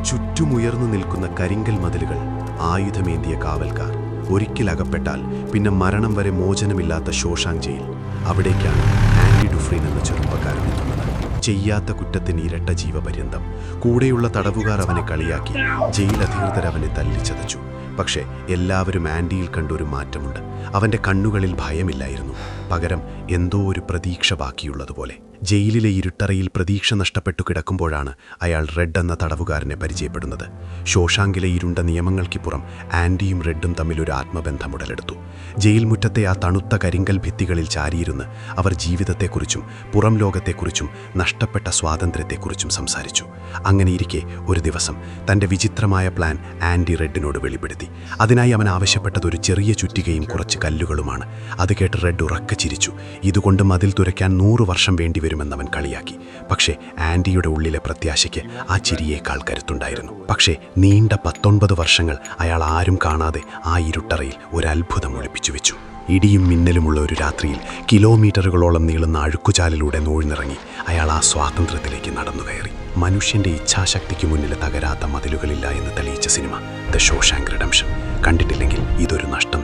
ചുറ്റുമുയർന്നു നിൽക്കുന്ന കരിങ്കൽ മതിലുകൾ, ആയുധമേന്തിയ കാവൽക്കാർ, ഒരിക്കൽ അകപ്പെട്ടാൽ പിന്നെ മരണം വരെ മോചനമില്ലാത്ത ഷോഷാങ് ജയിൽ. അവിടേക്കാണ് ആൻഡി ഡുഫ്രിൻ എന്ന ചെറുപ്പക്കാരൻ എത്തുന്നത്. ചെയ്യാത്ത കുറ്റത്തിന് ഇരട്ട ജീവപര്യന്തം. കൂടെയുള്ള തടവുകാർ അവനെ കളിയാക്കി, ജയിൽ അധികൃതർ അവനെ തല്ലിച്ചതച്ചു. പക്ഷേ എല്ലാവരും ആൻഡിയിൽ കണ്ടൊരു മാറ്റമുണ്ട്. അവൻ്റെ കണ്ണുകളിൽ ഭയമില്ലായിരുന്നു, പകരം എന്തോ ഒരു പ്രതീക്ഷ ബാക്കിയുള്ളതുപോലെ. ജയിലിലെ ഇരുട്ടറയിൽ പ്രതീക്ഷ നഷ്ടപ്പെട്ടു കിടക്കുമ്പോഴാണ് അയാൾ റെഡ് എന്ന തടവുകാരനെ പരിചയപ്പെടുന്നത്. ഷോഷാങ്കിലെ ഇരുണ്ട നിയമങ്ങൾക്കിപ്പുറം ആൻഡിയും റെഡും തമ്മിലൊരു ആത്മബന്ധം ഉടലെടുത്തു. ജയിൽ മുറ്റത്തെ ആ തണുത്ത കരിങ്കൽ ഭിത്തികളിൽ ചാരിയിരുന്ന് അവർ ജീവിതത്തെക്കുറിച്ചും പുറം ലോകത്തെക്കുറിച്ചും നഷ്ടപ്പെട്ട സ്വാതന്ത്ര്യത്തെക്കുറിച്ചും സംസാരിച്ചു. അങ്ങനെയിരിക്കെ ഒരു ദിവസം തൻ്റെ വിചിത്രമായ പ്ലാൻ ആൻഡി റെഡിനോട് വെളിപ്പെടുത്തി. അതിനായി അവൻ ആവശ്യപ്പെട്ടത് ഒരു ചെറിയ ചുറ്റികയും കുറച്ച് കല്ലുകളുമാണ്. അത് കേട്ട് റെഡ് ഉറക്കെ ചിരിച്ചു. ഇതുകൊണ്ട് മതിൽ തുരയ്ക്കാൻ 100 വർഷം വേണ്ടിവരുമെന്നവൻ കളിയാക്കി. പക്ഷേ ആൻഡിയുടെ ഉള്ളിലെ പ്രത്യാശയ്ക്ക് ആ ചിരിയേക്കാൾ കരുത്തുണ്ടായിരുന്നു. പക്ഷേ നീണ്ട 19 വർഷങ്ങൾ അയാൾ ആരും കാണാതെ ആ ഇരുട്ടറയിൽ ഒരു അത്ഭുതം ഒളിപ്പിച്ചു വെച്ചു. ഇടിയും മിന്നലുമുള്ള ഒരു രാത്രിയിൽ കിലോമീറ്ററുകളോളം നീളുന്ന അഴുക്കുചാലിലൂടെ നൂഴ്ന്നിറങ്ങി അയാൾ ആ സ്വാതന്ത്ര്യത്തിലേക്ക് നടന്നുകയറി. മനുഷ്യൻ്റെ ഇച്ഛാശക്തിക്ക് മുന്നിൽ തകരാത്ത മതിലുകളില്ല എന്ന് തെളിയിച്ച സിനിമ ദ ഷോഷാങ്ക് റിഡംഷൻ. കണ്ടിട്ടില്ലെങ്കിൽ ഇതൊരു നഷ്ടം